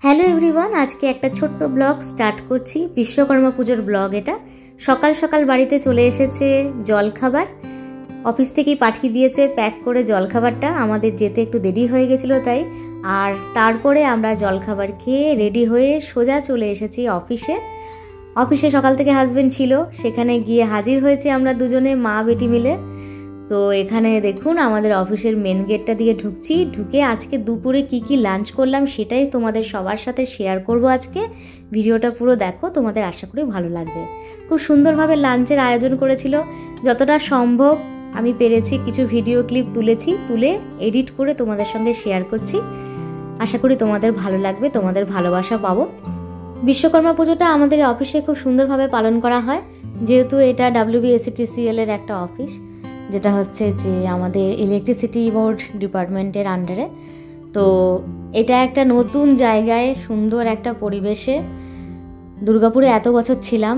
Hello everyone, আজকে একটা ছোট্ট ব্লগ স্টার্ট করছি। বিশ্বকর্মা পুজোর ব্লগ এটা। সকাল সকাল বাড়িতে চলে এসেছে জলখাবার, অফিস থেকেই পাঠিয়ে দিয়েছে প্যাক করে জলখাবারটা। আমাদের যেতে একটু দেরি হয়ে গেছিলো তাই। আর তারপরে আমরা জলখাবার খেয়ে রেডি হয়ে সোজা চলে এসেছি অফিসে সকাল থেকে হাজবেন্ড ছিল, সেখানে গিয়ে হাজির হয়েছে আমরা দুজনে মা বেটি মিলে। তো এখানে দেখুন আমাদের অফিসের মেন গেটটা দিয়ে ঢুকে আজকে দুপুরে কি লাঞ্চ করলাম সেটাই তোমাদের সবার সাথে শেয়ার করব আজকে। ভিডিওটা পুরো দেখো, তোমাদের আশা করি ভালো লাগবে। খুব সুন্দরভাবে লাঞ্চের আয়োজন করেছিল, যতটা সম্ভব আমি পেরেছি কিছু ভিডিও ক্লিপ তুলে এডিট করে তোমাদের সঙ্গে শেয়ার করছি। আশা করি তোমাদের ভালো লাগবে, তোমাদের ভালোবাসা পাবো। বিশ্বকর্মা পুজোটা আমাদের অফিসে খুব সুন্দরভাবে পালন করা হয়, যেহেতু এটা WBSETCL এর একটা অফিস, যেটা হচ্ছে যে আমাদের ইলেকট্রিসিটি বোর্ড ডিপার্টমেন্টের আন্ডারে। তো এটা একটা নতুন জায়গায়, সুন্দর একটা পরিবেশে। দুর্গাপুরে এত বছর ছিলাম,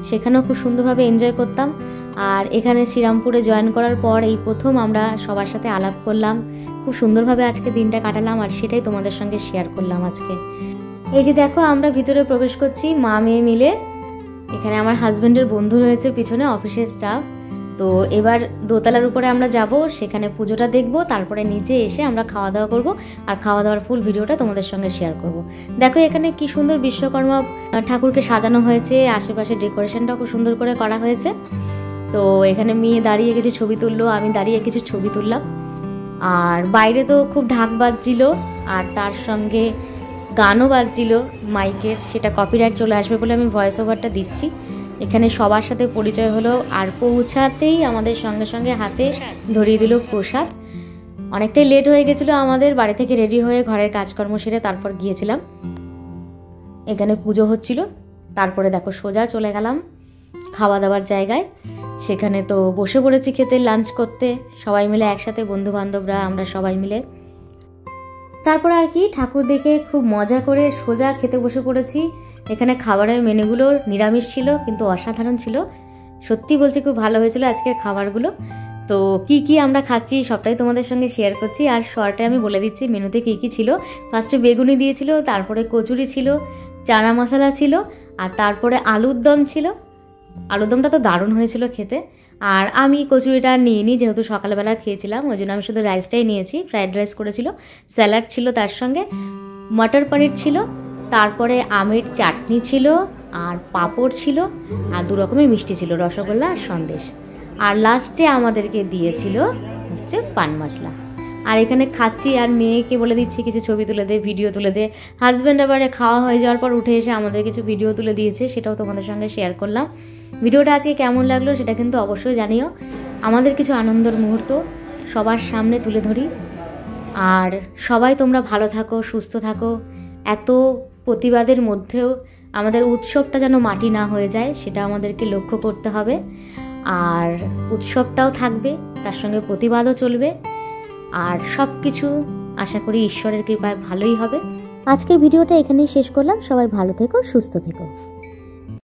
সেখানেও খুব সুন্দরভাবে এনজয় করতাম। আর এখানে শ্রীরামপুরে জয়েন করার পর এই প্রথম আমরা সবার সাথে আলাপ করলাম, খুব সুন্দরভাবে আজকে দিনটা কাটালাম, আর সেটাই তোমাদের সঙ্গে শেয়ার করলাম আজকে। এই যে দেখো আমরা ভিতরে প্রবেশ করছি মা মেয়ে মিলে। এখানে আমার হাজবেন্ডের বন্ধু রয়েছে পিছনে, অফিসের স্টাফ। তো এবার দোতলার উপরে আমরা যাব, সেখানে পুজোটা দেখব, তারপরে নিচে এসে আমরা খাওয়া দাওয়া করব। আর খাওয়া দাওয়ার ফুল ভিডিওটা তোমাদের সঙ্গে শেয়ার করব। দেখো এখানে কি সুন্দর বিশ্বকর্মা ঠাকুরকে সাজানো হয়েছে, আশেপাশে ডেকোরেশনটাও খুব সুন্দর করে করা হয়েছে। তো এখানে মেয়ে দাঁড়িয়ে কিছু ছবি তুললো, আমি দাঁড়িয়ে কিছু ছবি তুললাম। আর বাইরে তো খুব ঢাক বাজছিল, আর তার সঙ্গে গানও বাজছিল মাইকের, সেটা কপিরাইট চলে আসবে বলে আমি ভয়েস ওভারটা দিচ্ছি। এখানে সবার সাথে পরিচয় হলো, আর পৌঁছাতেই আমাদের সঙ্গে সঙ্গে হাতে ধরিয়ে দিল প্রসাদ। অনেকটাই লেট হয়ে গেছিলো আমাদের, বাড়ি থেকে রেডি হয়ে ঘরের কাজকর্ম সেরে তারপর গিয়েছিলাম। এখানে পুজো হচ্ছিল, তারপরে দেখো সোজা চলে গেলাম খাওয়া দাওয়ার জায়গায়। সেখানে তো বসে পড়েছি খেতে, লাঞ্চ করতে সবাই মিলে একসাথে, বন্ধু বান্ধবরা আমরা সবাই মিলে। তারপর আর কি ঠাকুর দেখে খুব মজা করে সোজা খেতে বসে পড়েছি। এখানে খাবারের মেনুগুলো নিরামিষ ছিল, কিন্তু অসাধারণ ছিল, সত্যি বলছি খুব ভালো হয়েছিল আজকের খাবারগুলো। তো কি আমরা খাচ্ছি সবটাই তোমাদের সঙ্গে শেয়ার করছি। আর শর্টে আমি বলে দিচ্ছি মেনুতে কি ছিল। ফার্স্টে বেগুনি দিয়েছিল, তারপরে কচুরি ছিল, চানা মশলা ছিল, আর তারপরে আলুর দম ছিল। আলুর দমটা তো দারুণ হয়েছিল খেতে। আর আমি কচুরিটা নিইনি, যেহেতু সকালবেলা খেয়েছিলাম, ওই জন্য আমি শুধু রাইসটাই নিয়েছি। ফ্রাইড রাইস করেছিল, স্যালাড ছিল, তার সঙ্গে মটর পনির ছিল, তারপরে আমের চাটনি ছিল, আর পাঁপড় ছিল, আর 2 রকমের মিষ্টি ছিল, রসগোল্লা আর সন্দেশ। আর লাস্টে আমাদেরকে দিয়েছিল হচ্ছে পান মশলা। আর এখানে খাচ্ছি, আর মেয়েকে বলে দিচ্ছি কিছু ছবি তুলে দে, ভিডিও তুলে দে। হাজব্যান্ড আবার খাওয়া হয়ে যাওয়ার পর উঠে এসে আমাদের কিছু ভিডিও তুলে দিয়েছে, সেটাও তোমাদের সঙ্গে শেয়ার করলাম। ভিডিওটা আজকে কেমন লাগলো সেটা কিন্তু অবশ্যই জানিও। আমাদের কিছু আনন্দের মুহূর্ত সবার সামনে তুলে ধরি। আর সবাই তোমরা ভালো থাকো, সুস্থ থাকো। এত প্রতিবাদের মধ্যেও আমাদের উৎসবটা যেন মাটি না হয়ে যায়, সেটা আমাদেরকে লক্ষ্য করতে হবে। আর উৎসবটাও থাকবে, তার সঙ্গে প্রতিবাদও চলবে, আর সব কিছু আশা করি ঈশ্বরের কৃপায় ভালোই হবে। আজকের ভিডিওটা এখানেই শেষ করলাম। সবাই ভালো থেকো, সুস্থ থেকো।